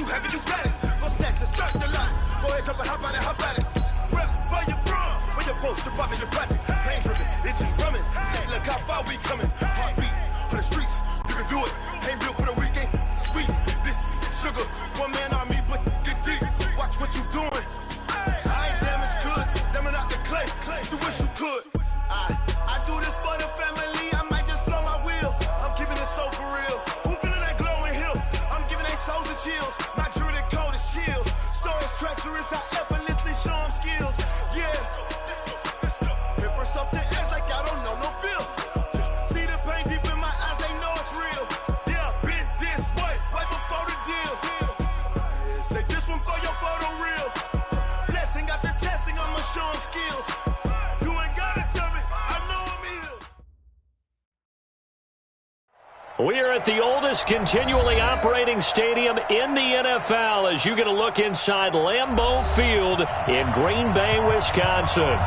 you have it, you got it. Go snatch it, start the lot. Go ahead, jump it, hop on it, hop on it. Rep for your bro. When you're supposed to pop in your projects. Pain driven, itching, drumming. Look how far we coming. Heartbeat on the streets. You can do it. Ain't built for the weekend. Sweet. This sugar. One man on me, but get deep. Watch what you doing. I ain't damaged goods. Damn out the clay. You wish you could. I do this for the family. I might just flow my wheel. I'm keeping it so for real. Who feeling that glowing hill? I'm giving they souls the chills. My jewelry cold is chill. Stories treacherous. I effortlessly show them skills. Yeah. Paper stuff the edge like I don't know no bill. See the pain deep in my eyes. They know it's real. Yeah, been this way. Right before the deal. Say this one for your photo reel. Blessing after testing. I'ma show them skills. You ain't gotta tell me. I know I'm ill. We are at the oldest continually operating stadium in the NFL as you get a look inside Lambeau Field in Green Bay, Wisconsin.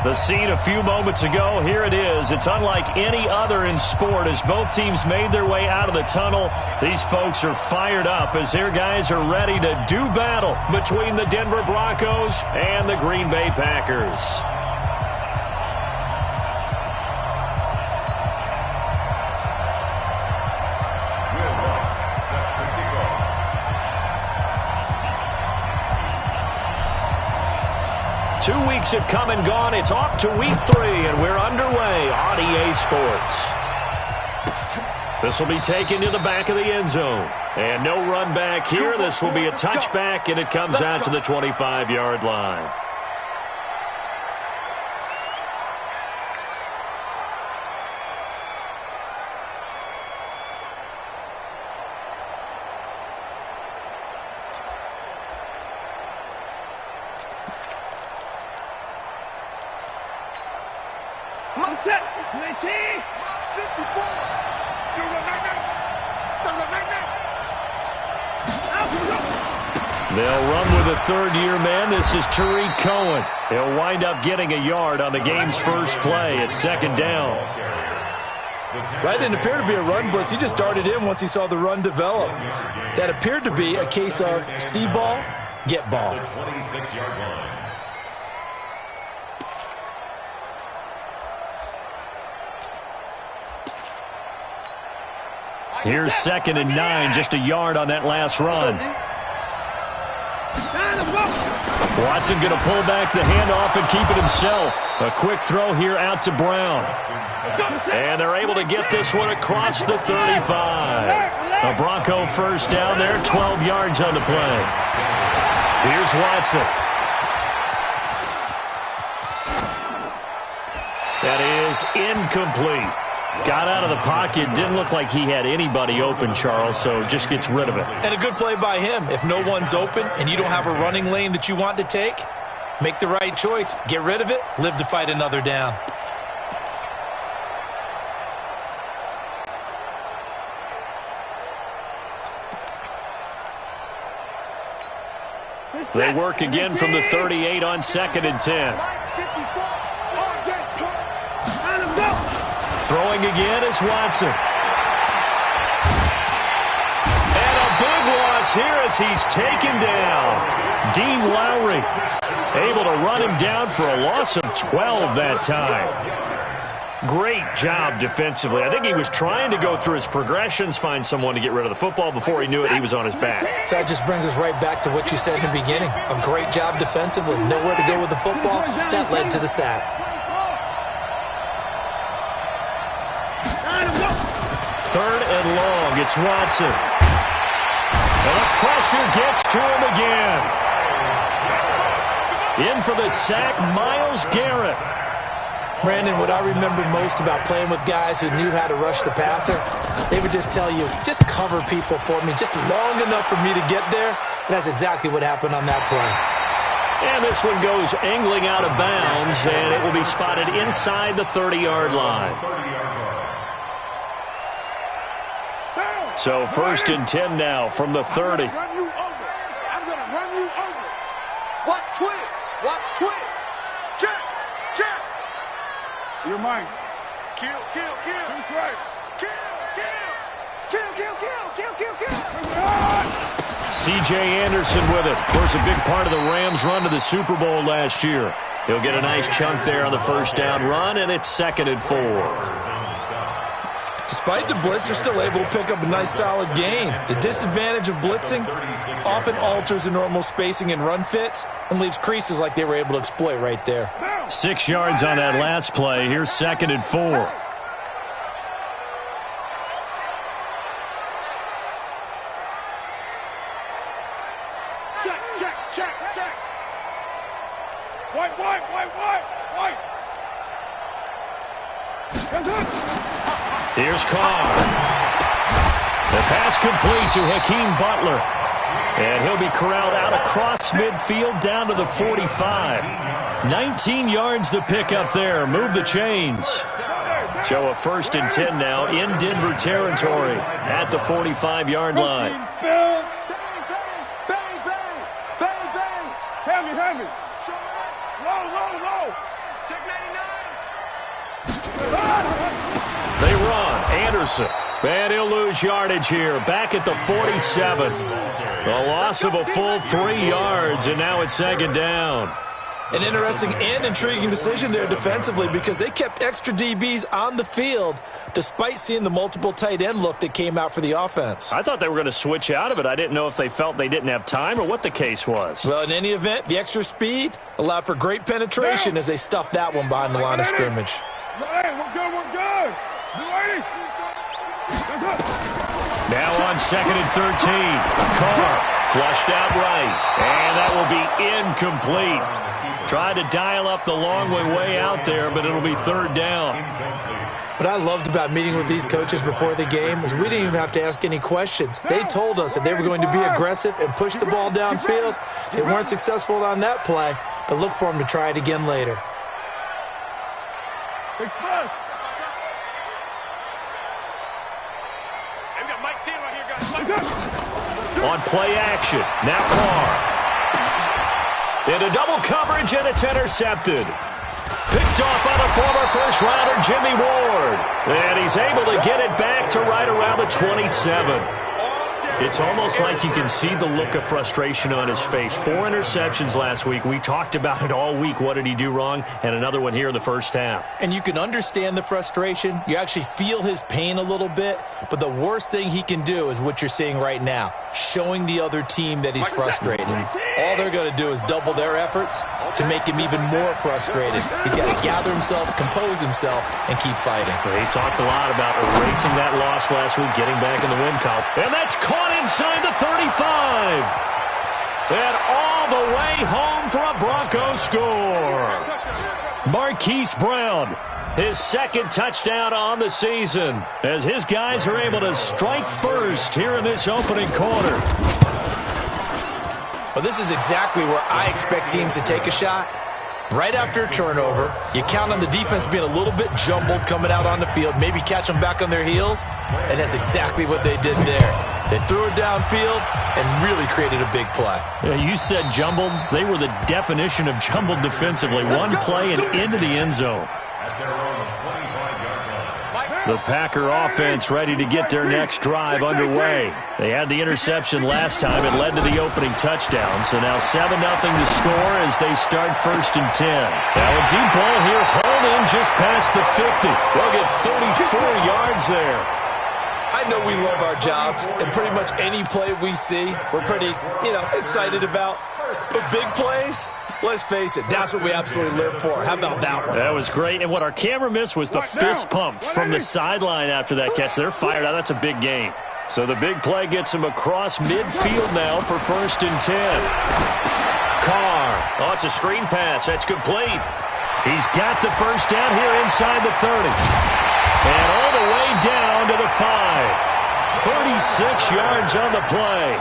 The scene a few moments ago, here it is. It's unlike any other in sport as both teams made their way out of the tunnel. These folks are fired up as their guys are ready to do battle between the Denver Broncos and the Green Bay Packers. Two weeks have come and gone. It's off to week 3, and we're underway on EA Sports. This will be taken to the back of the end zone. And no run back here. This will be a touchback, and it comes out to the 25-yard line. They'll run with a third-year man. This is Tariq Cohen. He'll wind up getting a yard on the game's first play at second down. That didn't appear to be a run blitz. He just darted in once he saw the run develop. That appeared to be a case of see ball, get ball. Here's 2nd and 9, just a yard on that last run. Watson going to pull back the handoff and keep it himself. A quick throw here out to Brown. And they're able to get this one across the 35. A Bronco first down there, 12 yards on the play. Here's Watson. That is incomplete. Got out of the pocket. Didn't look like he had anybody open, Charles, so just gets rid of it. And a good play by him. If no one's open and you don't have a running lane that you want to take, make the right choice. Get rid of it. Live to fight another down. They work again from the 38 on 2nd and 10. Throwing again is Watson. And a big loss here as he's taken down. Dean Lowry able to run him down for a loss of 12 that time. Great job defensively. I think he was trying to go through his progressions, find someone to get rid of the football. Before he knew it, he was on his back. So that just brings us right back to what you said in the beginning. A great job defensively. Nowhere to go with the football. That led to the sack. Third and long, it's Watson. And the pressure gets to him again. In for the sack, Myles Garrett. Brandon, what I remember most about playing with guys who knew how to rush the passer, they would just tell you, just cover people for me, just long enough for me to get there. And that's exactly what happened on that play. And this one goes angling out of bounds, and it will be spotted inside the 30-yard line. So 1st and 10 now from the 30. I'm going to run you over. Watch twist. Watch twist. Check. Check. You're mine. Kill. That's right. Kill. C.J. Anderson with it. Of course, a big part of the Rams' run to the Super Bowl last year. He'll get a nice chunk there on the first down run, and it's 2nd and 4. Despite the blitz, they're still able to pick up a nice, solid gain. The disadvantage of blitzing often alters the normal spacing and run fits and leaves creases like they were able to exploit right there. 6 yards on that last play. Here's 2nd and 4. Check. White. Here's Carr. The pass complete to Hakeem Butler. And he'll be corralled out across midfield down to the 45. 19 yards to pick up there. Move the chains. So a 1st and 10 now in Denver territory at the 45-yard line. Heavy. Low. Check 99. They run. Anderson. And he'll lose yardage here. Back at the 47. A loss of a full 3 yards, and now it's 2nd down. An interesting and intriguing decision there defensively because they kept extra DBs on the field despite seeing the multiple tight end look that came out for the offense. I thought they were going to switch out of it. I didn't know if they felt they didn't have time or what the case was. Well, in any event, the extra speed allowed for great penetration as they stuffed that one behind the line of scrimmage. Hey, we're good. Now on 2nd and 13. Carr flushed out right. And that will be incomplete. Tried to dial up the long way out there, but it'll be 3rd down. What I loved about meeting with these coaches before the game is we didn't even have to ask any questions. They told us that they were going to be aggressive and push the ball downfield. They weren't successful on that play, but look for them to try it again later. Express. On play action, now Carr. Into double coverage, and it's intercepted. Picked off by the former first-rounder Jimmy Ward. And he's able to get it back to right around the 27. It's almost like you can see the look of frustration on his face. 4 interceptions last week. We talked about it all week. What did he do wrong? And another one here in the first half. And you can understand the frustration. You actually feel his pain a little bit. But the worst thing he can do is what you're seeing right now, showing the other team that he's frustrated. All they're going to do is double their efforts to make him even more frustrated. He's got to gather himself, compose himself, and keep fighting. He talked a lot about erasing that loss last week, getting back in the win column. And that's caught inside the 35. And all the way home for a Broncos score. Marquise Brown, his 2nd touchdown on the season, as his guys are able to strike first here in this opening quarter. Well, this is exactly where I expect teams to take a shot. Right after a turnover, you count on the defense being a little bit jumbled coming out on the field, maybe catch them back on their heels, and that's exactly what they did there. They threw it downfield and really created a big play. Yeah, you said jumbled. They were the definition of jumbled defensively. One play and into the end zone. The Packer offense ready to get their next drive underway. They had the interception last time. It led to the opening touchdown. So now 7-0 to score as they start 1st and 10. Now a deep ball here, hauled in just past the 50. They'll get 34 yards there. I know we love our jobs, and pretty much any play we see, we're pretty, excited about. But big plays, let's face it, that's what we absolutely live for. How about that one? That was great. And what our camera missed was the fist pump from the sideline after that catch. They're fired out. That's a big game. So the big play gets him across midfield now for 1st and 10. Carr. Oh, it's a screen pass. That's complete. He's got the first down here inside the 30. And all the way down to the 5. 36 yards on the play.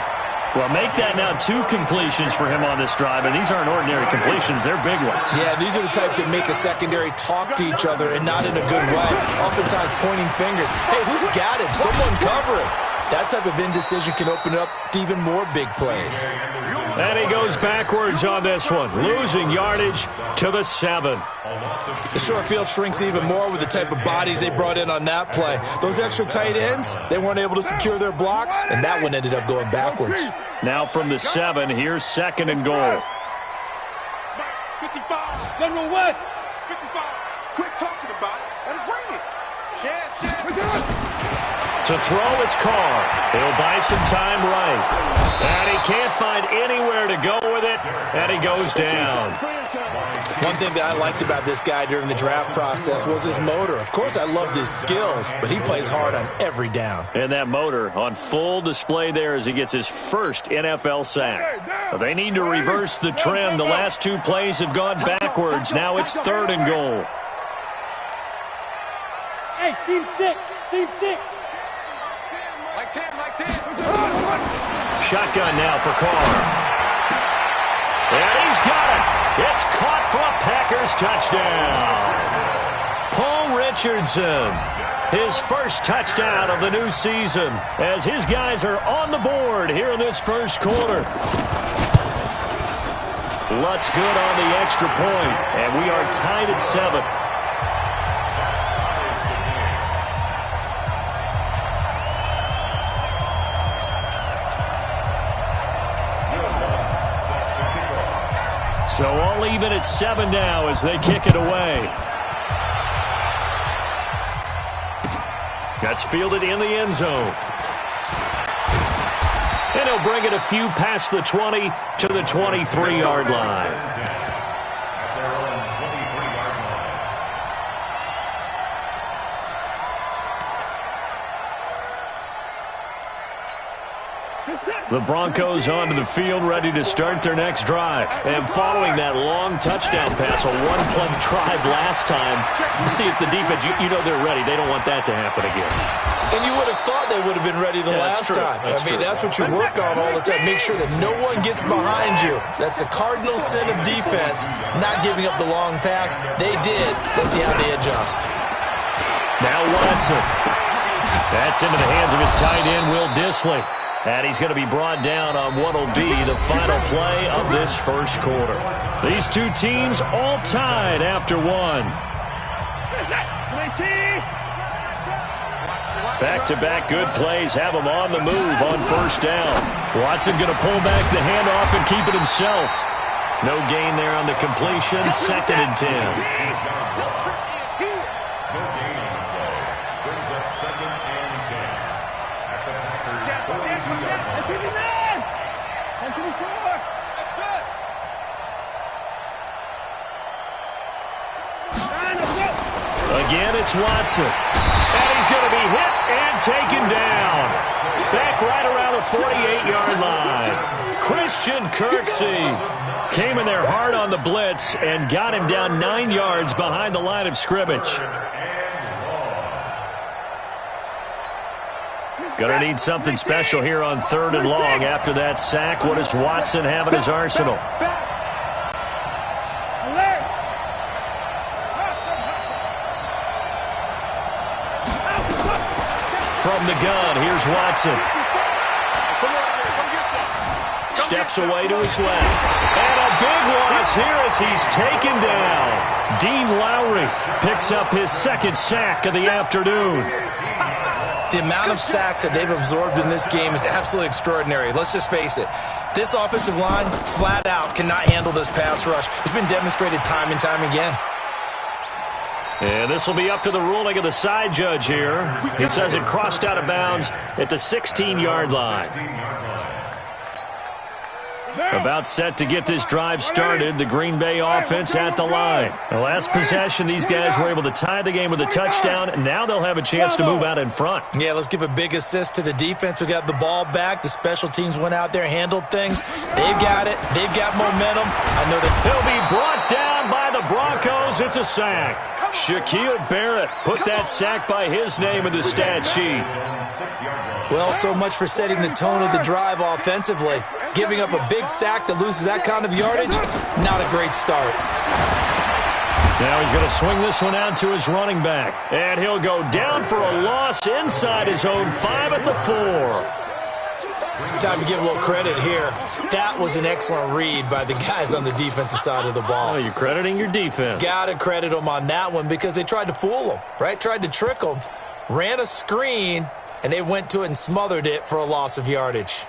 Well, make that now 2 completions for him on this drive, and these aren't ordinary completions. They're big ones. Yeah, these are the types that make a secondary talk to each other and not in a good way. Oftentimes pointing fingers. Hey, who's got him? Someone cover him. That type of indecision can open up to even more big plays. And he goes backwards on this one, losing yardage to the 7. The short field shrinks even more with the type of bodies they brought in on that play. Those extra tight ends, they weren't able to secure their blocks, and that one ended up going backwards. Now from the 7, here's 2nd and goal. 55, General West. 55. Quit talking about it and bring it. To throw, it's Carr. He'll buy some time right. And he can't find anywhere to go with it, and he goes down. One thing that I liked about this guy during the draft process was his motor. Of course, I loved his skills, but he plays hard on every down. And that motor on full display there as he gets his first NFL sack. They need to reverse the trend. The last 2 plays have gone backwards. Now it's 3rd and goal. Hey, seam 6. Seam 6. Like 10. Shotgun now for Carr. And he's got it. It's caught for a Packers touchdown. Paul Richardson, his first touchdown of the new season, as his guys are on the board here in this first quarter. Lutz good on the extra point, and we are tied at 7. So all even at 7 now as they kick it away. That's fielded in the end zone. And he'll bring it a few past the 20 to the 23-yard line. The Broncos onto the field, ready to start their next drive. And following that long touchdown pass, a one-play drive last time, see if the defense, you know they're ready. They don't want that to happen again. And you would have thought they would have been ready the last time. That's what you work on all the time. Make sure that no one gets behind you. That's the cardinal sin of defense, not giving up the long pass. They did. Let's see how they adjust. Now Watson. That's into the hands of his tight end, Will Dissly. And he's going to be brought down on what will be the final play of this first quarter. These two teams all tied after 1. Back-to-back good plays have him on the move on first down. Watson going to pull back the handoff and keep it himself. No gain there on the completion. 2nd and 10. Again, it's Watson. And he's going to be hit and taken down. Back right around the 48-yard line. Christian Kirksey came in there hard on the blitz and got him down 9 yards behind the line of scrimmage. Going to need something special here on 3rd and long after that sack. What does Watson have in his arsenal? From the gun, here's Watson. Steps away to his left. And a big loss here as he's taken down. Dean Lowry picks up his 2nd sack of the afternoon. The amount of sacks that they've absorbed in this game is absolutely extraordinary. Let's just face it. This offensive line, flat out, cannot handle this pass rush. It's been demonstrated time and time again. And this will be up to the ruling of the side judge here. He says it crossed out of bounds at the 16-yard line. About set to get this drive started. The Green Bay offense at the line. The last possession, these guys were able to tie the game with a touchdown. Now they'll have a chance to move out in front. Yeah, let's give a big assist to the defense who got the ball back. The special teams went out there, handled things. They've got it. They've got momentum. I know that he'll be brought down by the Broncos. It's a sack. Shaquille Barrett put that sack by his name in the stat sheet. Well, so much for setting the tone of the drive offensively. Giving up a big sack that loses that kind of yardage, not a great start. Now he's going to swing this one out to his running back. And he'll go down for a loss inside his own 5 at the 4. Time to give a little credit here. That was an excellent read by the guys on the defensive side of the ball. Oh, you're crediting your defense. Got to credit them on that one because they tried to fool them, right? Tried to trick them, ran a screen, and they went to it and smothered it for a loss of yardage.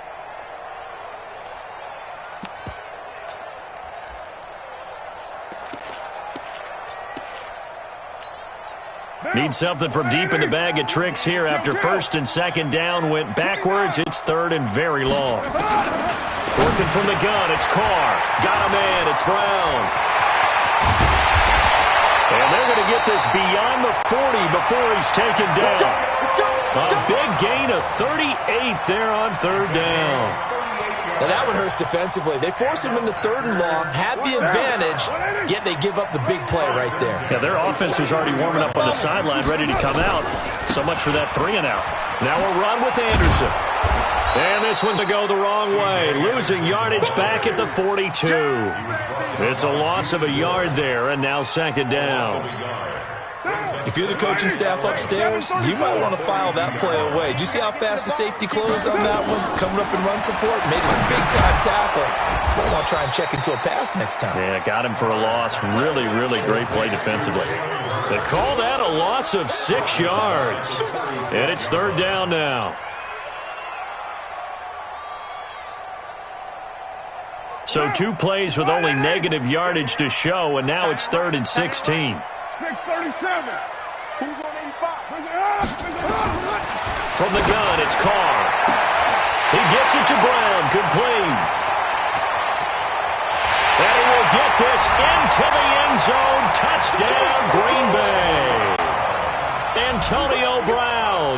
Need something from deep in the bag of tricks here after first and second down went backwards. It's third and very long. Working from the gun, it's Carr. Got a man, it's Brown. And they're going to get this beyond the 40 before he's taken down. A big gain of 38 there on third down. Now that one hurts defensively. They force him into third and long, had the advantage, yet they give up the big play right there. Yeah, their offense was already warming up on the sideline, ready to come out. So much for that 3 and out. Now a run with Anderson. And this one's to go the wrong way, losing yardage back at the 42. It's a loss of a yard there, and now second down. If you're the coaching staff upstairs, you might want to file that play away. Do you see how fast the safety closed on that one? Coming up in run support, made a big-time tackle. I want to try and check into a pass next time. Yeah, got him for a loss. Really, really great play defensively. They call that a loss of 6 yards. And it's third down now. So 2 plays with only negative yardage to show, and now it's third and 16. 637. Who's on 85? From the gun, it's Carr. He gets it to Brown, complete. And he will get this into the end zone. Touchdown, Green Bay. Antonio Brown,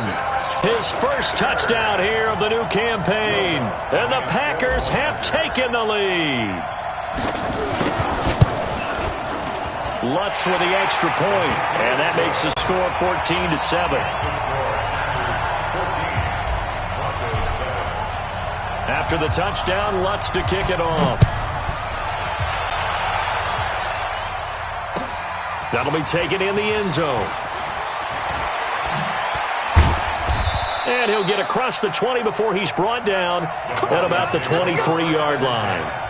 his first touchdown here of the new campaign. And the Packers have taken the lead. Lutz with the extra point, and that makes the score 14-7. After the touchdown, Lutz to kick it off. That'll be taken in the end zone. And he'll get across the 20 before he's brought down at about the 23-yard line.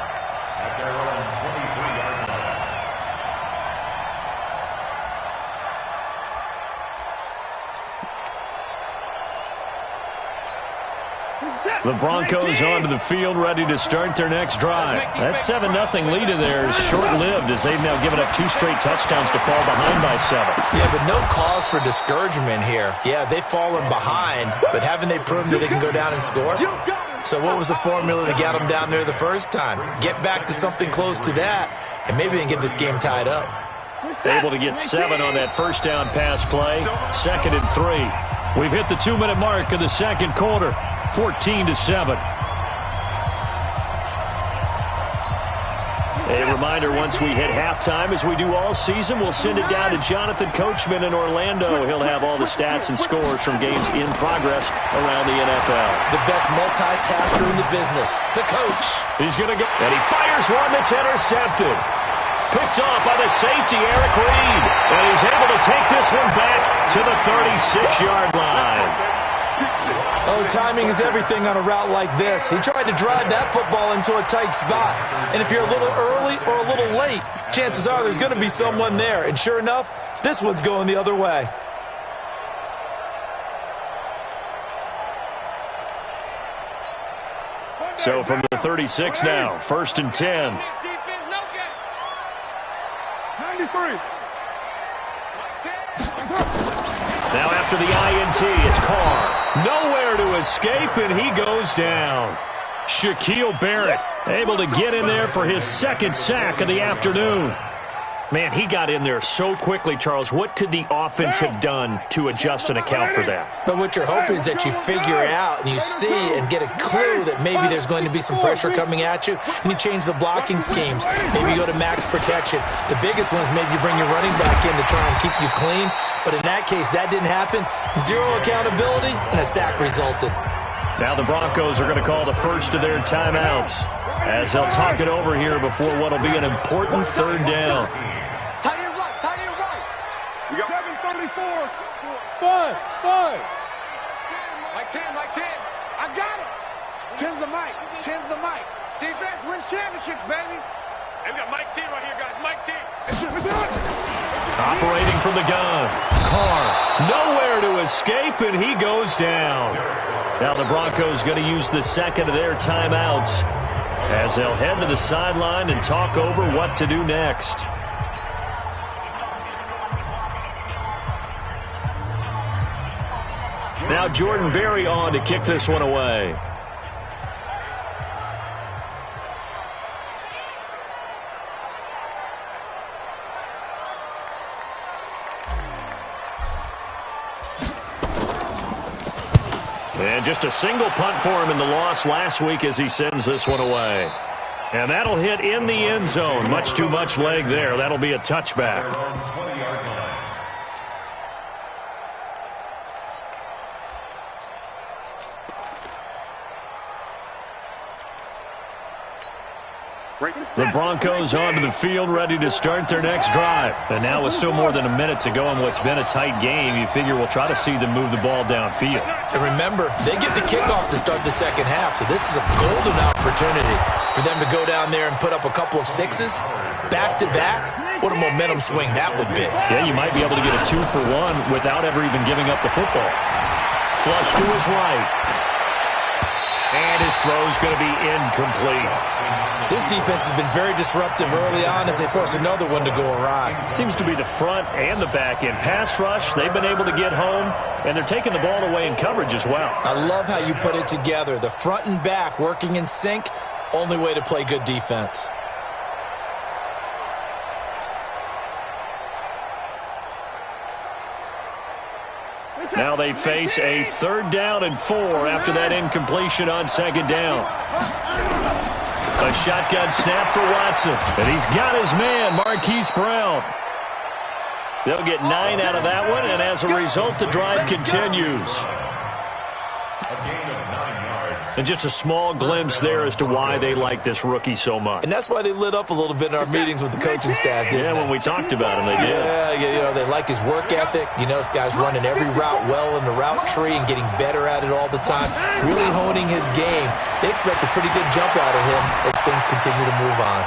The Broncos onto the field, ready to start their next drive. That 7-0 lead of theirs is short-lived as they've now given up 2 straight touchdowns to fall behind by 7. Yeah, but no cause for discouragement here. Yeah, they've fallen behind, but haven't they proven that they can go down and score? So what was the formula to get them down there the first time? Get back to something close to that, and maybe they can get this game tied up. Able to get 7 on that first down pass play. Second and 3. We've hit the 2-minute mark of the second quarter. 14-7. A reminder, once we hit halftime, as we do all season, we'll send it down to Jonathan Coachman in Orlando. He'll have all the stats and scores from games in progress around the NFL. The best multitasker in the business, the coach. He's going to go, and he fires one that's intercepted. Picked off by the safety, Eric Reed. And he's able to take this one back to the 36-yard line. Oh, timing is everything on a route like this. He tried to drive that football into a tight spot. And if you're a little early or a little late, chances are there's going to be someone there. And sure enough, this one's going the other way. So from the 36 now, first and 10. 93. Now after the INT, it's Carr. Nowhere to escape, and he goes down. Shaquille Barrett able to get in there for his second sack of the afternoon. Man, he got in there so quickly, Charles. What could the offense have done to adjust and account for that? But what you're hoping is that you figure out and you see and get a clue that maybe there's going to be some pressure coming at you, and you change the blocking schemes. Maybe you go to max protection. The biggest one is maybe you bring your running back in to try and keep you clean. But in that case, that didn't happen. 0 accountability, and a sack resulted. Now the Broncos are going to call the first of their timeouts as they'll talk it over here before what will be an important third down. Five. Mike 10. I got it. 10's the mic. Defense wins championships, baby. Hey, we got Mike 10 right here, guys. Mike 10. Operating from the gun. Carr nowhere to escape, and he goes down. Now the Broncos going to use the second of their timeouts as they'll head to the sideline and talk over what to do next. Now Jordan Berry on to kick this one away. And just a single punt for him in the loss last week as he sends this one away. And that'll hit in the end zone. Much too much leg there. That'll be a touchback. The Broncos onto the field ready to start their next drive. And now with still more than a minute to go in what's been a tight game, you figure we'll try to see them move the ball downfield. And remember, they get the kickoff to start the second half, so this is a golden opportunity for them to go down there and put up a couple of sixes back-to-back. What a momentum swing that would be. Yeah, you might be able to get a 2-for-1 without ever even giving up the football. Flush to his right. And his throw's going to be incomplete. This defense has been very disruptive early on as they force another one to go awry. Seems to be the front and the back end. Pass rush, they've been able to get home, and they're taking the ball away in coverage as well. I love how you put it together. The front and back working in sync, only way to play good defense. Now they face a 3rd down and 4 after that incompletion on 2nd down. A shotgun snap for Watson. And he's got his man, Marquise Brown. They'll get 9 out of that one, and as a result, the drive continues. And just a small glimpse there as to why they like this rookie so much. And that's why they lit up a little bit in our meetings with the coaching staff, didn't they? When we talked about him, they did. Yeah, they like his work ethic. You know, this guy's running every route well in the route tree and getting better at it all the time, really honing his game. They expect a pretty good jump out of him as things continue to move on.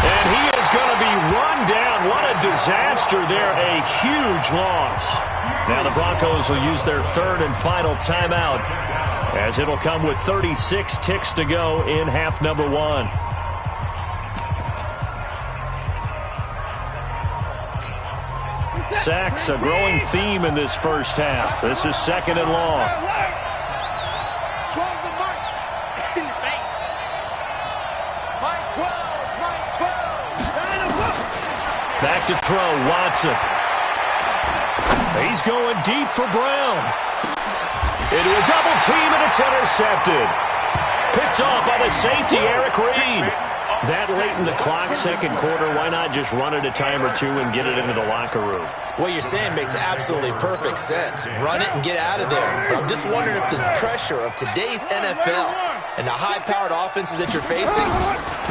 And he is going to be run down. What a disaster there. A huge loss. Now the Broncos will use their 3rd and final timeout, as it'll come with 36 ticks to go in half number 1. Sacks, a growing theme in this first half. This is 2nd and long. Back to throw, Watson. He's going deep for Brown. Into a double team, and it's intercepted. Picked off by the safety, Eric Reed. That late in the clock, 2nd quarter, why not just run it a time or two and get it into the locker room? What you're saying makes absolutely perfect sense. Run it and get out of there. But I'm just wondering if the pressure of today's NFL and the high-powered offenses that you're facing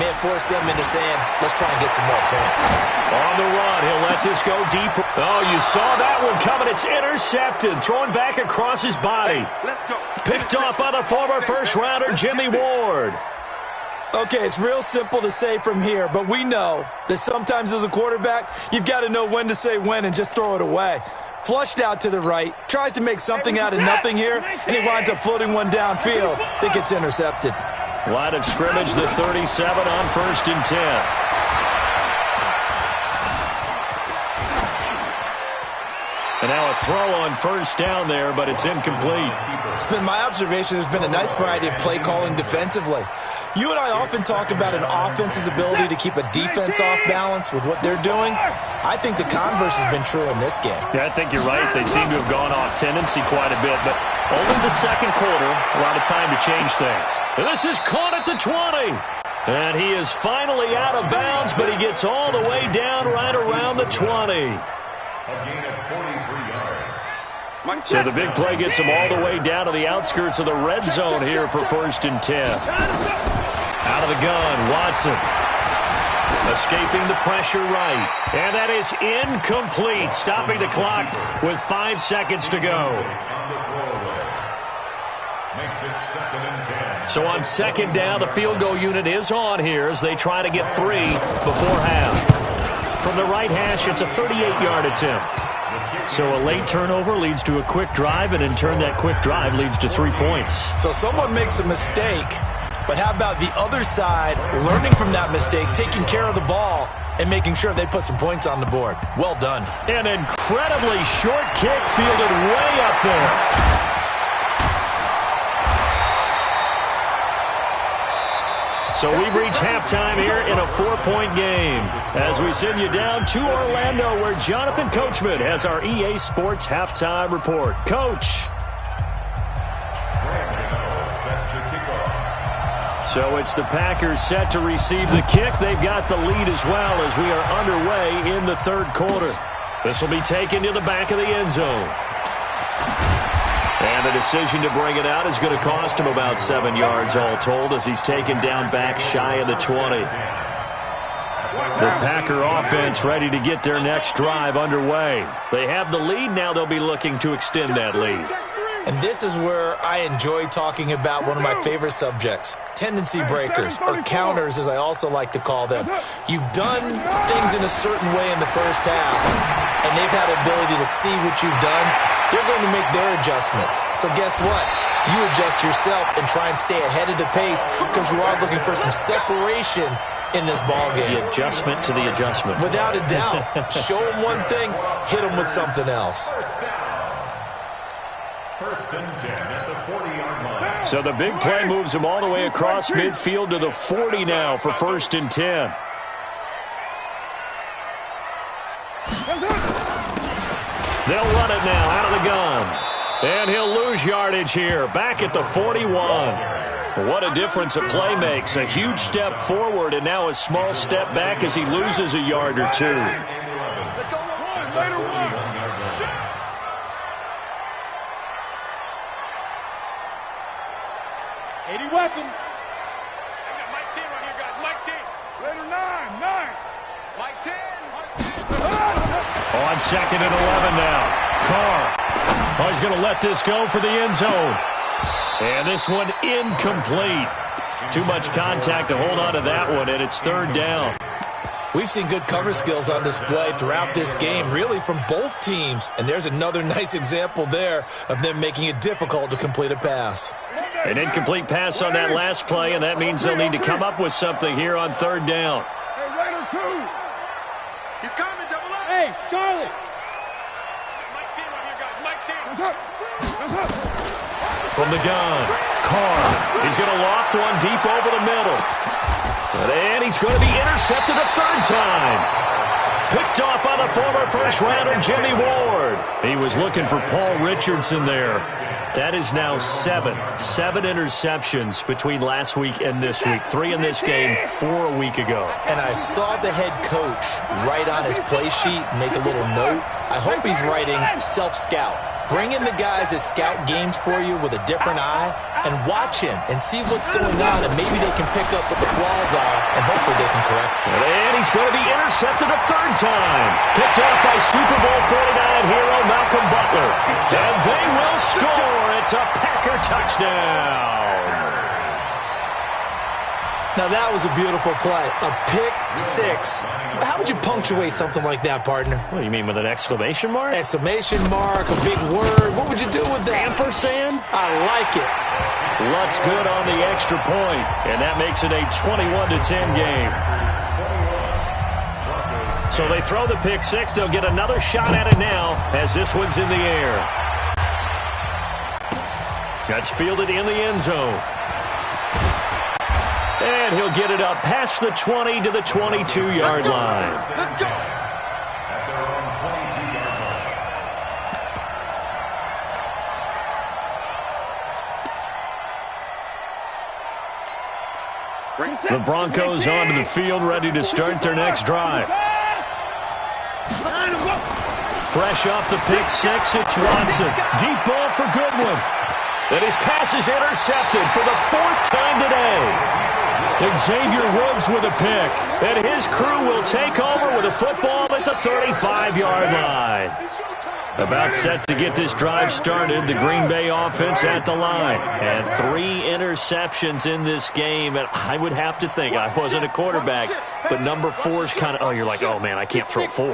may have forced them into saying, let's try and get some more points. On the run, he'll let this go deep. Oh, you saw that one coming. It's intercepted. Throwing back across his body. Let's go. Picked off by the former first-rounder, Jimmy Ward. Okay, it's real simple to say from here, but we know that sometimes as a quarterback, you've got to know when to say when and just throw it away. Flushed out to the right, tries to make something out of nothing here, and he winds up floating one downfield that gets intercepted. Line of scrimmage, the 37 on 1st and 10. And now a throw on 1st down there, but it's incomplete. It's been my observation there's been a nice variety of play calling defensively. You and I often talk about an offense's ability to keep a defense off balance with what they're doing. I think the converse has been true in this game. Yeah, I think you're right. They seem to have gone off tendency quite a bit, but only the 2nd quarter, a lot of time to change things. And this is caught at the 20. And he is finally out of bounds, but he gets all the way down right around the 20. So the big play gets him all the way down to the outskirts of the red zone here for 1st and 10. Out of the gun, Watson. Escaping the pressure right. And that is incomplete. Stopping the clock with 5 seconds to go. So on second down, the field goal unit is on here as they try to get 3 before half. From the right hash, it's a 38-yard attempt. So a late turnover leads to a quick drive, and in turn that quick drive leads to 3 points. So someone makes a mistake, but how about the other side learning from that mistake, taking care of the ball, and making sure they put some points on the board? Well done. An incredibly short kick fielded way up there. So we've reached halftime here in a 4-point game as we send you down to Orlando where Jonathan Coachman has our EA Sports halftime report. Coach. So it's the Packers set to receive the kick. They've got the lead as well as we are underway in the third quarter. This will be taken to the back of the end zone. And the decision to bring it out is going to cost him about 7 yards all told as he's taken down back shy of the 20. The Packer offense ready to get their next drive underway. They have the lead. Now they'll be looking to extend that lead. And this is where I enjoy talking about one of my favorite subjects, tendency breakers, or counters as I also like to call them. You've done things in a certain way in the first half, and they've had the ability to see what you've done. They're going to make their adjustments. So guess what? You adjust yourself and try and stay ahead of the pace because you are looking for some separation in this ball game. The adjustment to the adjustment. Without a doubt. Show them one thing, hit them with something else. First and 10 at the 40-yard line. So the big play moves him all the way across midfield to the 40 now for first and 10. They'll run it now out of the gun. And he'll lose yardage here. Back at the 41. What a difference a play makes. A huge step forward and now a small step back as he loses a yard or two. Let's go one, later one. 80 weapons. I got Mike 10 right here, guys. Mike 10. Later 9. Mike 10. On second and 11 now. Carr. Oh, he's going to let this go for the end zone. And this one incomplete. Too much contact to hold on to that one, and it's third down. We've seen good cover skills on display throughout this game, really from both teams. And there's another nice example there of them making it difficult to complete a pass. An incomplete pass on that last play, and that means they'll need to come up with something here on third down. Hey, Raider 2. He's coming, double up. Hey, Charlie. Mike 10 right here, guys. Mike 10. From the gun, Carr. He's going to loft one deep over the middle. And he's going to be intercepted a third time. Picked off by the former first-rounder Jimmy Ward. He was looking for Paul Richardson there. That is now 7 interceptions between last week and this week. 3 in this game, 4 a week ago. And I saw the head coach write on his play sheet, make a little note. I hope he's writing self-scout. Bring in the guys that scout games for you with a different eye and watch him and see what's going on, and maybe they can pick up what the flaws are, and hopefully they can correct them. And he's going to be intercepted a third time. Picked off by Super Bowl 49 hero Malcolm Butler. And they will score. It's a Packer touchdown. Now that was a beautiful play. A pick six. How would you punctuate something like that, partner? What do you mean, with an exclamation mark? Exclamation mark, a big word. What would you do with that? Ampersand? I like it. Lutz good on the extra point, and that makes it a 21-10 game. So they throw the pick six. They'll get another shot at it now as this one's in the air. That's fielded in the end zone. And he'll get it up past the 20 to the 22-yard line. Let's go. At their own 22-yard line. The Broncos onto the field, ready to start their next drive. Fresh off the pick six, it's Watson. Deep ball for Goodwin. And his pass is intercepted for the 4th time today. Xavier Woods with a pick. And his crew will take over with a football at the 35-yard line. About set to get this drive started, the Green Bay offense at the line. And 3 interceptions in this game. And I would have to think, I wasn't a quarterback, but number 4 is kind of, you're like, oh, man, I can't throw 4.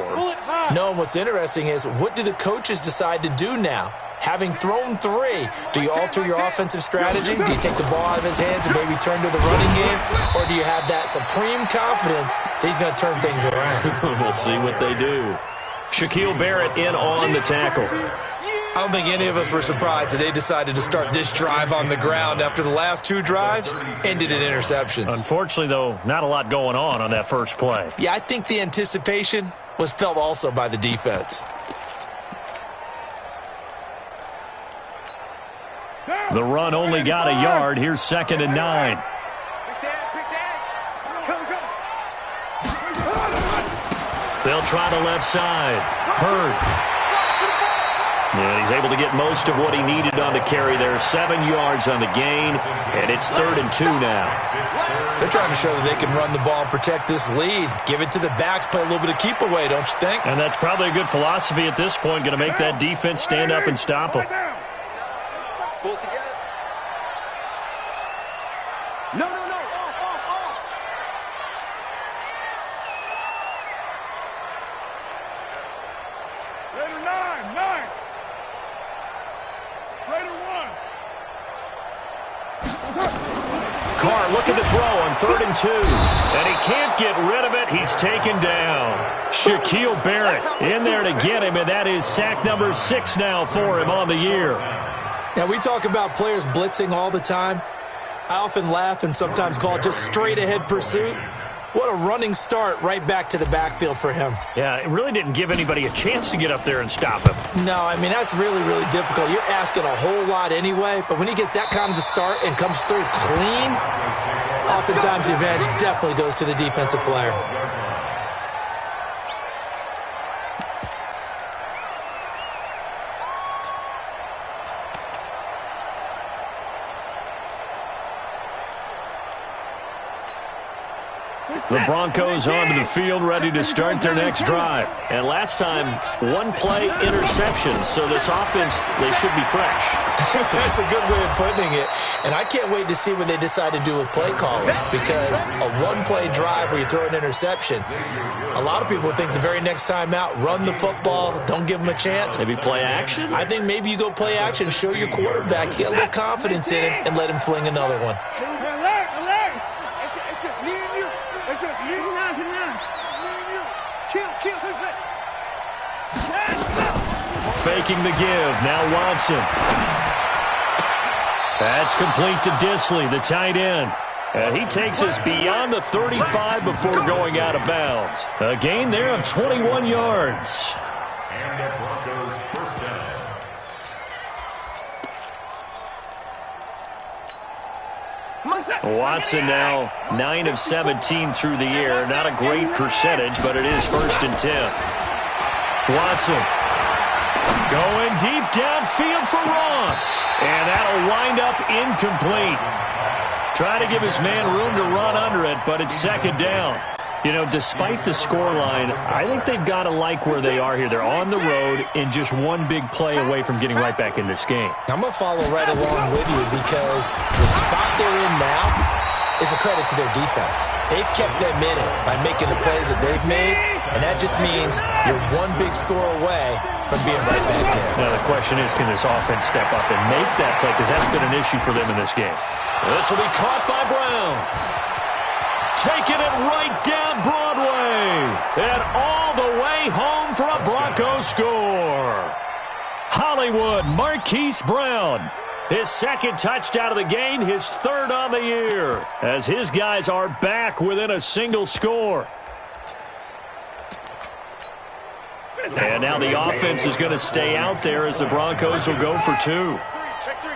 No, what's interesting is, what do the coaches decide to do now? Having thrown 3, do you alter your offensive strategy? Do you take the ball out of his hands and maybe turn to the running game? Or do you have that supreme confidence that he's going to turn things around? We'll see what they do. Shaquille Barrett in on the tackle. I don't think any of us were surprised that they decided to start this drive on the ground after the last 2 drives ended in interceptions. Unfortunately, though, not a lot going on that first play. Yeah, I think the anticipation was felt also by the defense. The run only got a yard. Here's 2nd and 9. They'll try the left side. Hurd. And he's able to get most of what he needed on the carry there. 7 yards on the gain, and it's 3rd and 2 now. They're trying to show that they can run the ball and protect this lead. Give it to the backs, play a little bit of keep away, don't you think? And that's probably a good philosophy at this point, going to make that defense stand up and stop them. Pull together. No. Off. Raider 9. Raider 1. Carr looking to throw on 3rd and 2. And he can't get rid of it. He's taken down. Shaquille Barrett in there to get him, and that is sack number 6 now for him on the year. Now, we talk about players blitzing all the time. I often laugh and sometimes call it just straight-ahead pursuit. What a running start right back to the backfield for him. Yeah, it really didn't give anybody a chance to get up there and stop him. No, I mean, that's really, really difficult. You're asking a whole lot anyway, but when he gets that kind of a start and comes through clean, oftentimes the advantage definitely goes to the defensive player. The Broncos onto the field, ready to start their next drive. And last time, 1-play interception, so this offense, they should be fresh. That's a good way of putting it. And I can't wait to see what they decide to do with play calling, because a 1-play drive where you throw an interception, a lot of people think the very next time out, run the football, don't give them a chance. Maybe play action? I think maybe you go play action, show your quarterback, get a little confidence in him, and let him fling another one. It's just me and you. It's just me. Me and you. Kill. Faking the give. Now Watson. That's complete to Disley, the tight end. And he takes us beyond the 35 before going out of bounds. A gain there of 21 yards. And the Broncos first down. Watson now 9 of 17 through the air. Not a great percentage, but it is 1st and 10. Watson going deep downfield for Ross. And that'll wind up incomplete. Try to give his man room to run under it, but it's 2nd down. You know, despite the scoreline, I think they've got to like where they are here. They're on the road and just one big play away from getting right back in this game. I'm going to follow right along with you, because the spot they're in now is a credit to their defense. They've kept them in it by making the plays that they've made, and that just means you're one big score away from being right back there. Now the question is, can this offense step up and make that play? Because that's been an issue for them in this game. This will be caught by Brown. Taking it right down Broadway. And all the way home for a Broncos score. Hollywood Marquise Brown. His 2nd touchdown of the game, his 3rd on the year. As his guys are back within a single score. And now the offense is going to stay out there as the Broncos will go for 2. Check three.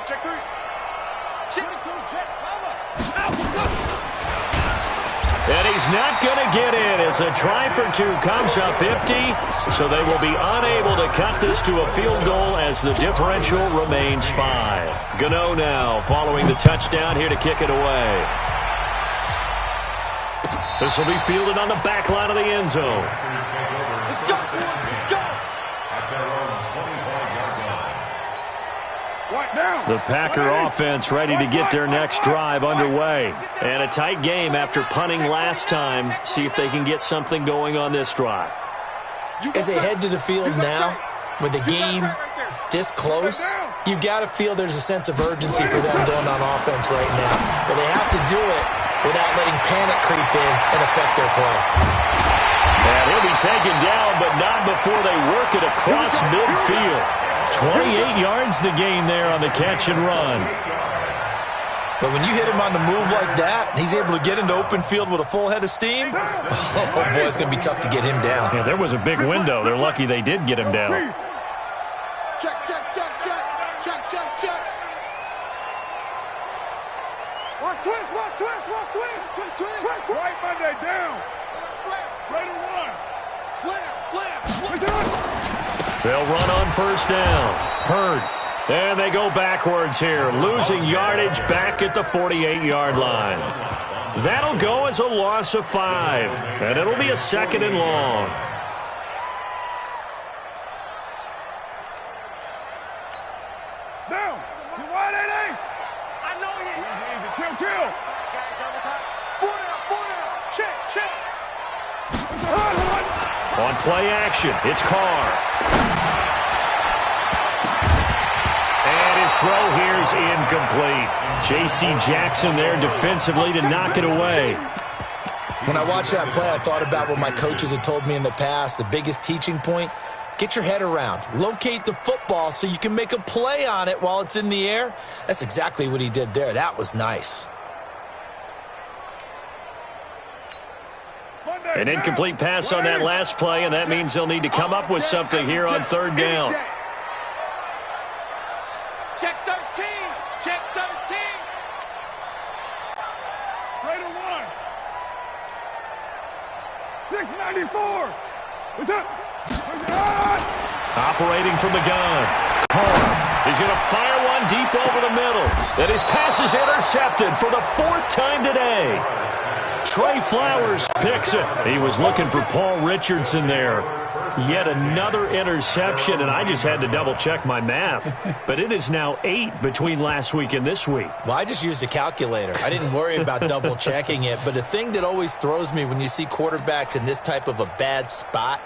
And he's not going to get in as a try for 2 comes up empty. So they will be unable to cut this to a field goal as the differential remains 5. Gano now following the touchdown here to kick it away. This will be fielded on the back line of the end zone. Let's go, boys. Let's go. At their own 25-yard line. Right now. The Packer offense ready to get their next drive underway. And a tight game after punting last time. See if they can get something going on this drive. As they head to the field now, with the game this close, you've got to feel there's a sense of urgency for them going on offense right now. But they have to do it without letting panic creep in and affect their play. And he'll be taken down, but not before they work it across midfield. 28 yards the gain there on the catch and run. But when you hit him on the move like that, and he's able to get into open field with a full head of steam, oh boy, it's going to be tough to get him down. Yeah, there was a big window. They're lucky they did get him down. Check, check, check, check. Check, check, check. Watch twist, watch twist, watch twist. Twist, twist, twist. Right Monday down. Right to one. Slam, slam, slam. They'll run on first down. Hurd. And they go backwards here, losing yardage back at the 48-yard line. That'll go as a loss of 5, and it'll be a 2nd and long. Down. You wide, A.D.? I know you. Easy, kill, kill. Four down. Check, check. On play action, it's Carr. And his throw here's incomplete. J.C. Jackson there defensively to knock it away. When I watched that play, I thought about what my coaches had told me in the past. The biggest teaching point, get your head around. Locate the football so you can make a play on it while it's in the air. That's exactly what he did there. That was nice. An incomplete pass on that last play, and that means they'll need to come up with something here on 3rd down. Check 13. Check 13. Right to one. 694. What's up? Operating from the gun. Carr. He's going to fire one deep over the middle. And his pass is intercepted for the 4th time today. Trey Flowers picks it. He was looking for Paul Richardson there. Yet another interception, and I just had to double-check my math. But it is now 8 between last week and this week. Well, I just used a calculator. I didn't worry about double-checking it. But the thing that always throws me when you see quarterbacks in this type of a bad spot,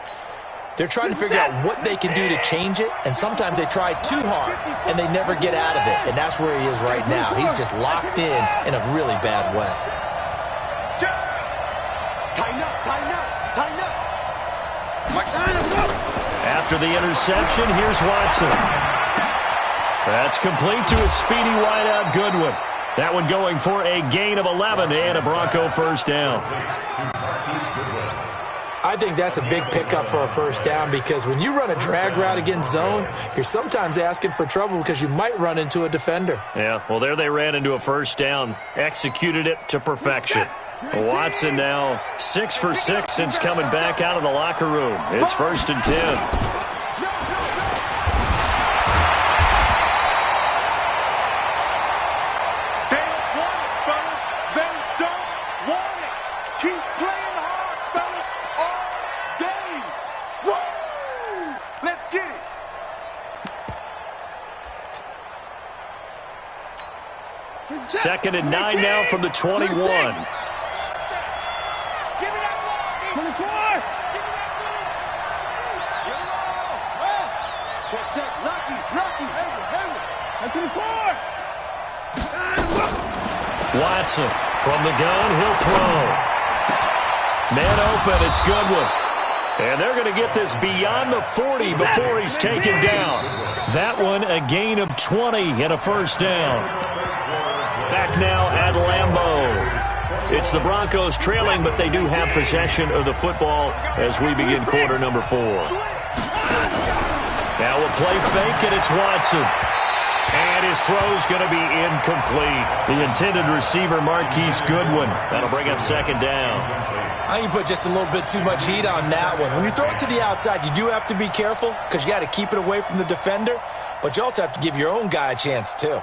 they're trying to figure out what they can do to change it, and sometimes they try too hard, and they never get out of it. And that's where he is right now. He's just locked in a really bad way. Tighten up, tighten up, tighten up. After the interception, here's Watson. That's complete to a speedy wideout Goodwin. That one going for a gain of 11 and a Bronco first down. I think that's a big pickup for a first down because when you run a drag route against zone, you're sometimes asking for trouble because you might run into a defender. Yeah, well, there they ran into a first down, executed it to perfection. Watson now 6 for 6 since coming back out of the locker room. It's 1st and 10. They don't want it, fellas. They don't want it. Keep playing hard, fellas, all day. Woo! Let's get it. 2nd and 9 now from the 21. Watson from the gun, he'll throw. Man open, it's Goodwin. And they're going to get this beyond the 40 before he's taken down. That one a gain of 20 and a first down. Back now at Lambeau. It's the Broncos trailing, but they do have possession of the football as we begin quarter number 4. Now a play fake, and it's Watson. And his throw's going to be incomplete. The intended receiver, Marquise Goodwin. That'll bring up 2nd down. I think you put just a little bit too much heat on that one. When you throw it to the outside, you do have to be careful because you got to keep it away from the defender. But you also have to give your own guy a chance, too.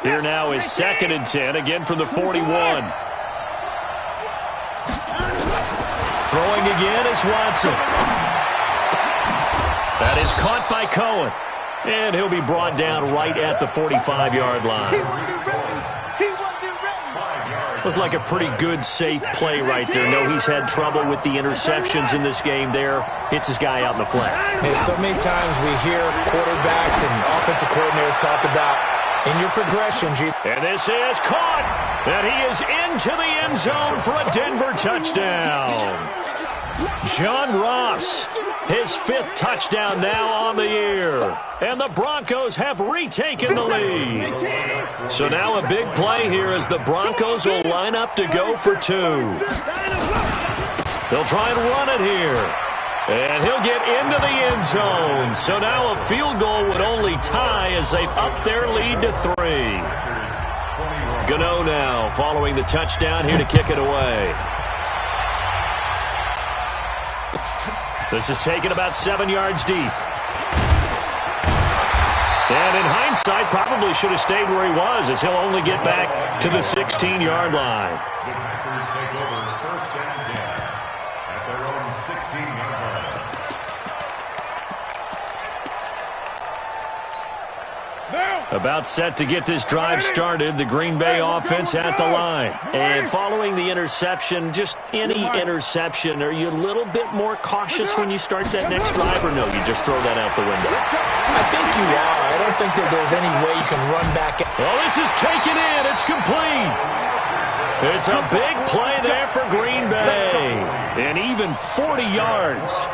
Here now is 2nd and 10, again from the 41. Throwing again is Watson. That is caught by Cohen. And he'll be brought down right at the 45-yard line. Looked like a pretty good, safe play right there. No, he's had trouble with the interceptions in this game there. Hits his guy out in the flat. Yeah, so many times we hear quarterbacks and offensive coordinators talk about in your progression. And this is caught. And he is into the end zone for a Denver touchdown. John Ross, his 5th touchdown now on the year. And the Broncos have retaken the lead. So now a big play here as the Broncos will line up to go for 2. They'll try and run it here. And he'll get into the end zone. So now a field goal would only tie as they've upped their lead to 3. Gano now following the touchdown here to kick it away. This is taken about 7 yards deep. And in hindsight, probably should have stayed where he was as he'll only get back to the 16-yard line. The Packers take over 1st and 10 at their own 16-yard line. About set to get this drive started, the Green Bay offense at the line. And following the interception, just any interception, are you a little bit more cautious when you start that next drive, or no, you just throw that out the window? I think you are. I don't think that there's any way you can run back. Well, this is taken in. It's complete. It's a big play there for Green Bay. And even 40 yards.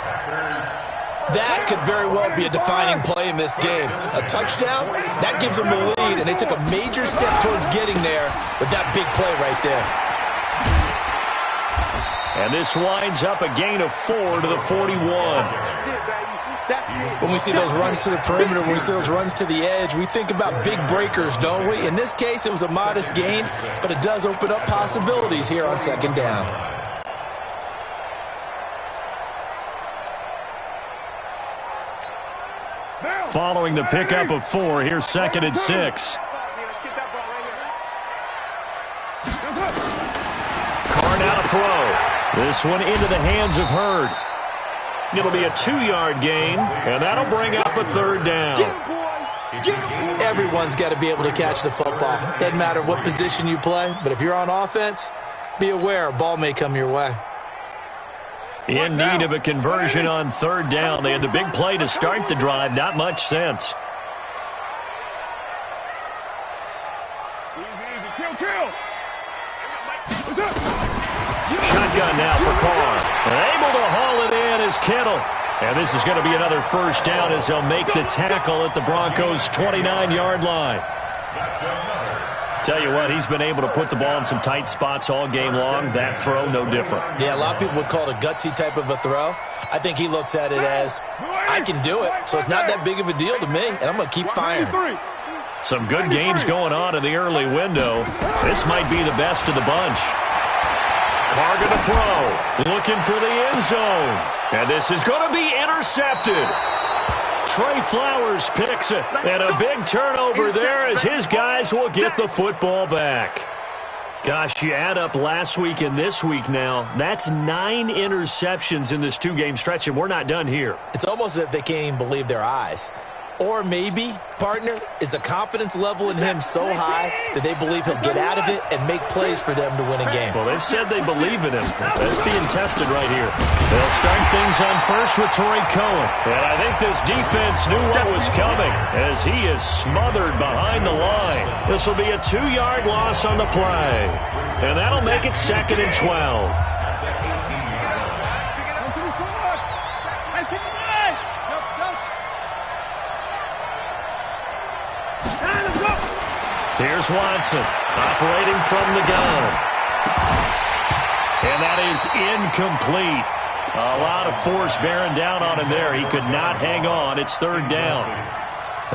That could very well be a defining play in this game. A touchdown, that gives them the lead, and they took a major step towards getting there with that big play right there. And this winds up a gain of 4 to the 41. When we see those runs to the perimeter, when we see those runs to the edge, we think about big breakers, don't we? In this case, it was a modest gain, but it does open up possibilities here on 2nd down. Following the pickup of 4, here's 2nd and 6. Carr now to throw. This one into the hands of Hurd. It'll be a 2-yard gain, and that'll bring up a 3rd down. Everyone's got to be able to catch the football. Doesn't matter what position you play, but if you're on offense, be aware a ball may come your way. In need of a conversion on 3rd down. They had the big play to start the drive. Not much sense. Shotgun now for Carr. Able to haul it in is Kittle. And this is going to be another 1st down as they'll make the tackle at the Broncos' 29-yard line. Tell you what, he's been able to put the ball in some tight spots all game long. That throw, no different. Yeah, a lot of people would call it a gutsy type of a throw. I think he looks at it as, I can do it, so it's not that big of a deal to me, and I'm going to keep firing. Some good games going on in the early window. This might be the best of the bunch. Carr going to throw, looking for the end zone. And this is going to be intercepted. Trey Flowers picks it, and a big turnover there as his guys will get the football back. Gosh, you add up last week and this week now, that's 9 interceptions in this 2-game stretch, and we're not done here. It's almost as if they can't even believe their eyes. Or maybe, partner, is the confidence level in him so high that they believe he'll get out of it and make plays for them to win a game. Well, they've said they believe in him. That's being tested right here. They'll start things on first with Torrey Cohen. And I think this defense knew what was coming as he is smothered behind the line. This will be a 2-yard loss on the play. And that'll make it 2nd and 12. Here's Watson, operating from the gun. And that is incomplete. A lot of force bearing down on him there. He could not hang on. It's 3rd down.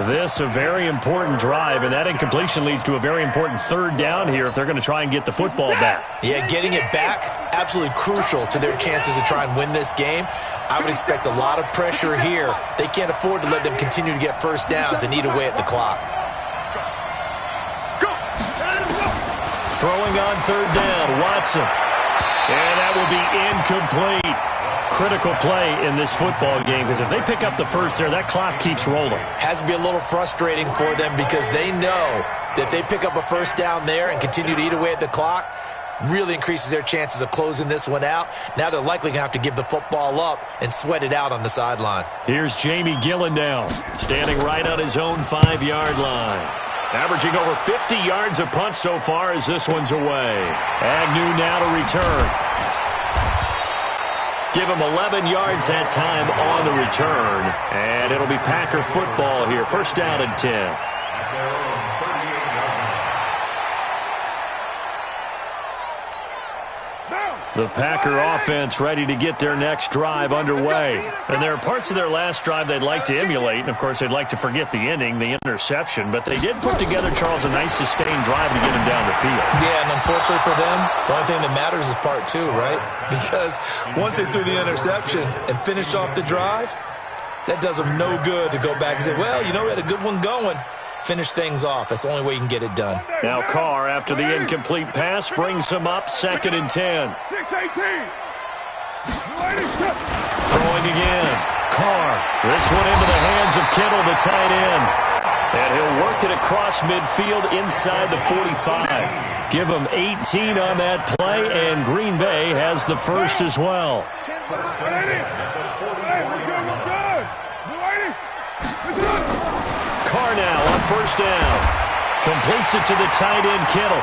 This a very important drive, and that incompletion leads to a very important 3rd down here if they're going to try and get the football back. Yeah, getting it back, absolutely crucial to their chances to try and win this game. I would expect a lot of pressure here. They can't afford to let them continue to get 1st downs and eat away at the clock. Throwing on third down, Watson. And that will be incomplete. Critical play in this football game, because if they pick up the first there, that clock keeps rolling. Has to be a little frustrating for them because they know that if they pick up a first down there and continue to eat away at the clock, really increases their chances of closing this one out. Now they're likely going to have to give the football up and sweat it out on the sideline. Here's Jamie Gillen now, standing right on his own 5-yard line. Averaging over 50 yards a punt so far as this one's away. Agnew now to return. Give him 11 yards that time on the return. And it'll be Packer football here. First down and 10. The Packer offense ready to get their next drive underway. And there are parts of their last drive they'd like to emulate. And, of course, they'd like to forget the ending, the interception. But they did put together, Charles, a nice sustained drive to get him down the field. Yeah, and unfortunately for them, the only thing that matters is part two, right? Because once they threw the interception and finished off the drive, that does them no good to go back and say, well, you know, we had a good one going. Finish things off. That's the only way you can get it done. Now Carr, after the incomplete pass, brings him up 2nd and 10. 6-18. Throwing again. Carr. This one into the hands of Kittle, the tight end. And he'll work it across midfield inside the 45. Give him 18 on that play, and Green Bay has the first as well. Carr now on first down. Completes it to the tight end, Kittle.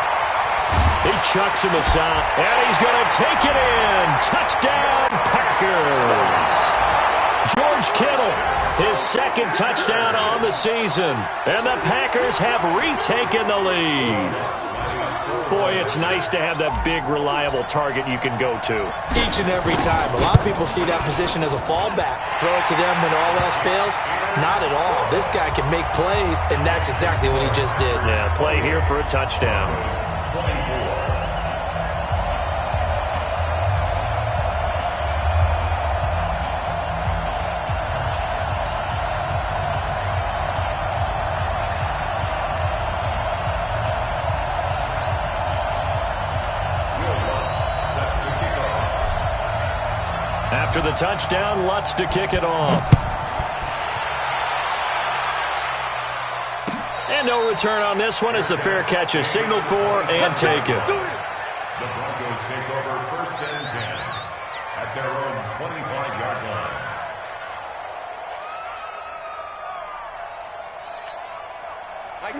He chucks him aside, and he's going to take it in. Touchdown, Packers. George Kittle, his 2nd touchdown on the season. And the Packers have retaken the lead. Boy, it's nice to have that big, reliable target you can go to. Each and every time. A lot of people see that position as a fallback. Throw it to them when all else fails. Not at all. This guy can make plays, and that's exactly what he just did. Yeah, play here for a touchdown. After the touchdown, Lutz to kick it off. And no return on this one as the fair catch is signaled for and taken. The Broncos take over 1st and 10 at their own 25-yard line.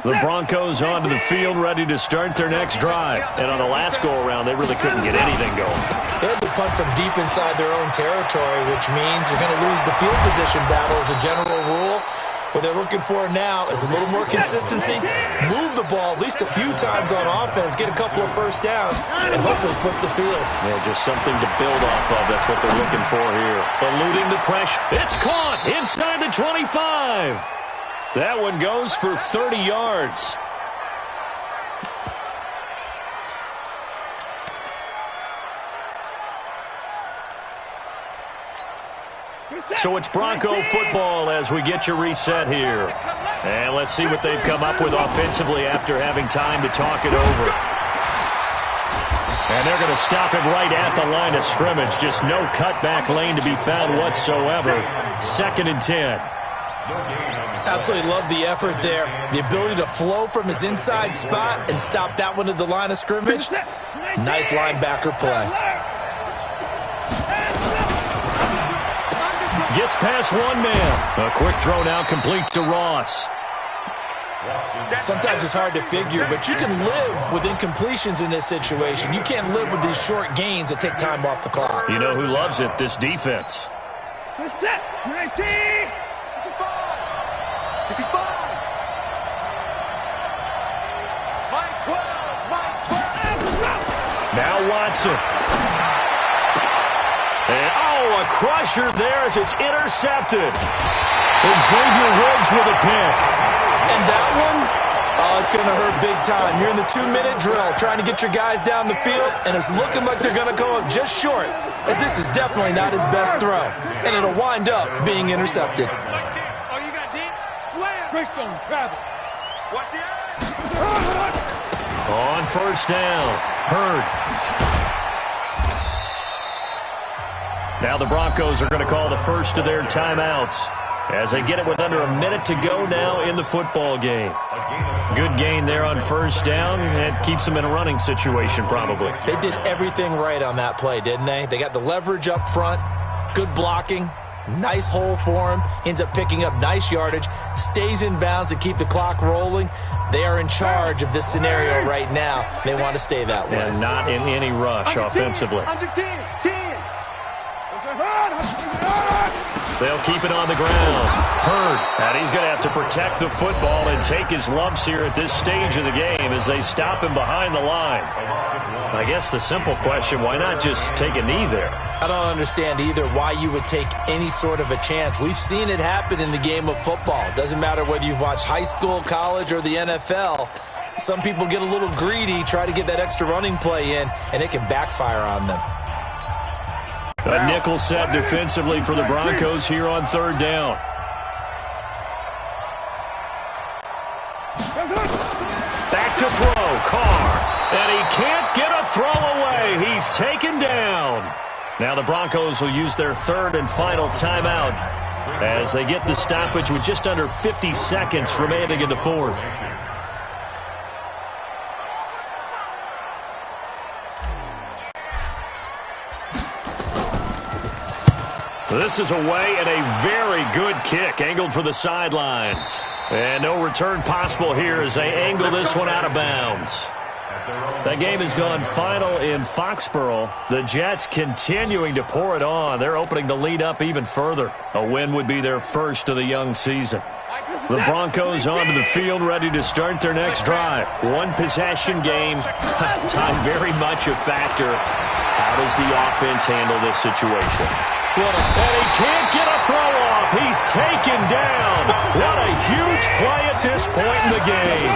The Broncos onto the field ready to start their next drive. And on the last go-around, they really couldn't get anything going. They had to punt from deep inside their own territory, which means you're going to lose the field position battle as a general rule. What they're looking for now is a little more consistency, move the ball at least a few times on offense, get a couple of first downs, and hopefully flip the field. Yeah, just something to build off of. That's what they're looking for here. Eluding the pressure. It's caught inside the 25. That one goes for 30 yards. So it's Bronco football as we get you reset here. And let's see what they've come up with offensively after having time to talk it over. And they're going to stop him right at the line of scrimmage. Just no cutback lane to be found whatsoever. 2nd and 10. Absolutely love the effort there. The ability to flow from his inside spot and stop that one at the line of scrimmage. Nice linebacker play. Gets past one man. A quick throw now complete to Ross. Sometimes it's hard to figure, but you can live with incompletions in this situation. You can't live with these short gains that take time off the clock. You know who loves it? This defense. Set. 19. 55. 65. Mike 12. Mike 12. Now Watson. And, a crusher there as it's intercepted. And Xavier Woods with a pick. And that one, it's going to hurt big time. You're in the 2-minute drill trying to get your guys down the field, and it's looking like they're going to go up just short, as this is definitely not his best throw. And it'll wind up being intercepted. Oh, you got deep? Slam. Greystone, travel. Watch the eye. On first down, Hurd. Now the Broncos are going to call the first of their timeouts as they get it with under a minute to go now in the football game. Good gain there on first down. It keeps them in a running situation probably. They did everything right on that play, didn't they? They got the leverage up front, good blocking, nice hole for him, ends up picking up nice yardage, stays in bounds to keep the clock rolling. They are in charge of this scenario right now. They want to stay that way. And not in any rush offensively. Under 10. They'll keep it on the ground. Hurd, and he's going to have to protect the football and take his lumps here at this stage of the game as they stop him behind the line. I guess the simple question, why not just take a knee there? I don't understand either why you would take any sort of a chance. We've seen it happen in the game of football. It doesn't matter whether you've watched high school, college, or the NFL. Some people get a little greedy, try to get that extra running play in, and it can backfire on them. A nickel set defensively for the Broncos here on third down. Back to throw, Carr. And he can't get a throw away. He's taken down. Now the Broncos will use their third and final timeout as they get the stoppage with just under 50 seconds remaining in the fourth. This is away and a very good kick angled for the sidelines. And no return possible here as they angle this one out of bounds. That game has gone final in Foxborough. The Jets continuing to pour it on. They're opening the lead up even further. A win would be their first of the young season. The Broncos onto the field ready to start their next drive. One possession game. Time very much a factor. How does the offense handle this situation? And he can't get a throw off. He's taken down. What a huge play at this point in the game.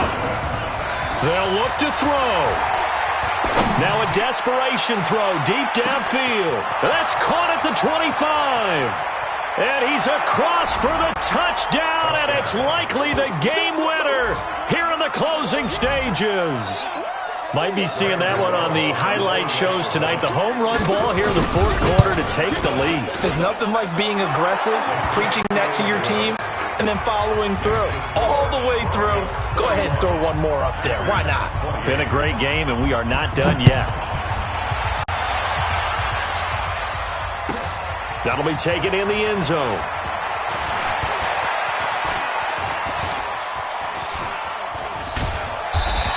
They'll look to throw. Now a desperation throw deep downfield. That's caught at the 25. And he's across for the touchdown, and it's likely the game winner here in the closing stages. Might be seeing that one on the highlight shows tonight. The home run ball here in the fourth quarter to take the lead. There's nothing like being aggressive, preaching that to your team, and then following through. All the way through. Go ahead and throw one more up there. Why not? Been a great game, and we are not done yet. That'll be taken in the end zone.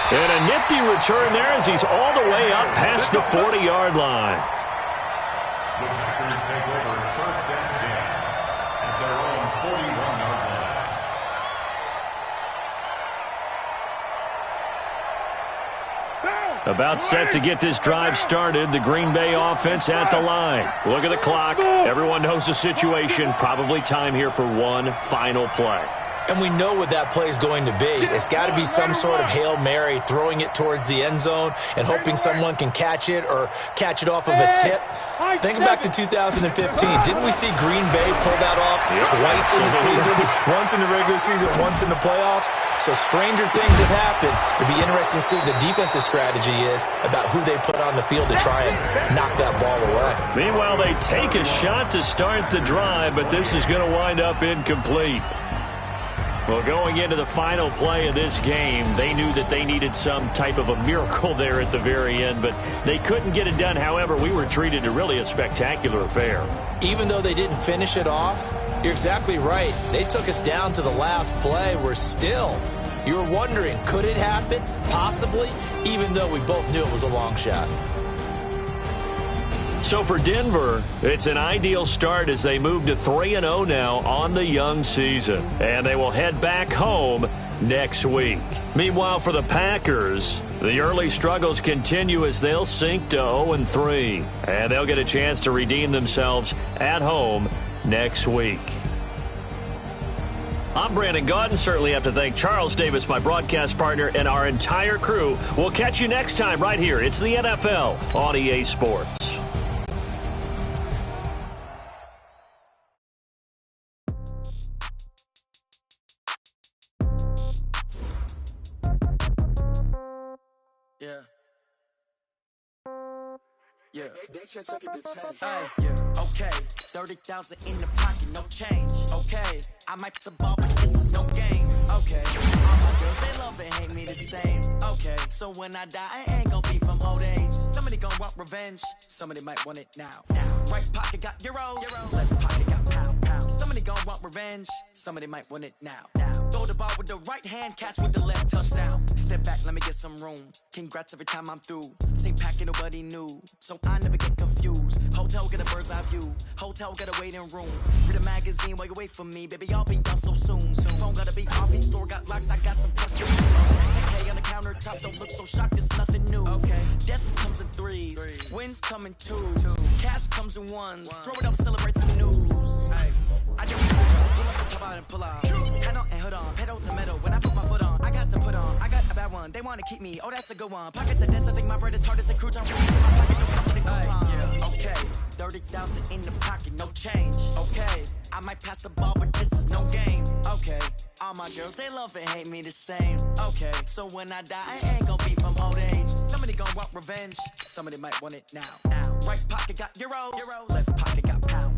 And a nifty return there as he's all the way up past the 40-yard line. The Packers take over first and 10 at their own 41-yard line. About set to get this drive started. The Green Bay offense at the line. Look at the clock. Everyone knows the situation. Probably time here for one final play. And we know what that play is going to be. It's got to be some sort of Hail Mary, throwing it towards the end zone and hoping someone can catch it or catch it off of a tip. Think back to 2015. Didn't we see Green Bay pull that off twice in the season? Once in the regular season, once in the playoffs. So stranger things have happened. It'd be interesting to see what the defensive strategy is about who they put on the field to try and knock that ball away. Meanwhile, they take a shot to start the drive, but this is going to wind up incomplete. Well, going into the final play of this game, they knew that they needed some type of a miracle there at the very end, but they couldn't get it done. However, we were treated to really a spectacular affair. Even though they didn't finish it off, you're exactly right. They took us down to the last play. You were wondering, could it happen? Possibly, even though we both knew it was a long shot. So for Denver, it's an ideal start as they move to 3-0 now on the young season. And they will head back home next week. Meanwhile, for the Packers, the early struggles continue as they'll sink to 0-3. And they'll get a chance to redeem themselves at home next week. I'm Brandon Gaudin. Certainly have to thank Charles Davis, my broadcast partner, and our entire crew. We'll catch you next time right here. It's the NFL on EA Sports. Yeah. Yeah. Okay. 30,000 in the pocket, no change. Okay. I might put the ball, but this is no game. Okay. All my girls, they love and hate me the same. Okay. So when I die, I ain't gon' be from old age. Somebody gon' want revenge. Somebody might want it now. Right pocket got euros. Left pocket got pound. Somebody gon' want revenge. Somebody might want it now. Throw the ball with the right hand, catch with the left, touchdown. Step back, let me get some room. Congrats every time I'm through. Same packet, nobody knew, so I never get confused. Hotel get a bird's eye view. Hotel got a waiting room. Read a magazine while you wait for me, baby. I'll be done so soon. Phone gotta be off, each store got locks. I got some custom. 10K on the countertop, don't look so shocked. It's nothing new. Okay, death comes in threes. Wins come in twos. Cash comes in ones. Throw it up, celebrate some news. I do pull up the top out and pull out. Head on and hood on, pedal to metal. When I put my foot on, I got to put on. I got a bad one, they wanna keep me. Oh, that's a good one. Pockets are dense, I think my bread is hard as a crouton. Okay, 30,000 in the pocket, no change. Okay, I might pass the ball, but this is no game. Okay, all my girls, they love and hate me the same. Okay, so when I die, I ain't gon' be from old age. Somebody gon' want revenge. Somebody might want it now. Right pocket got euros. Left pocket got pound.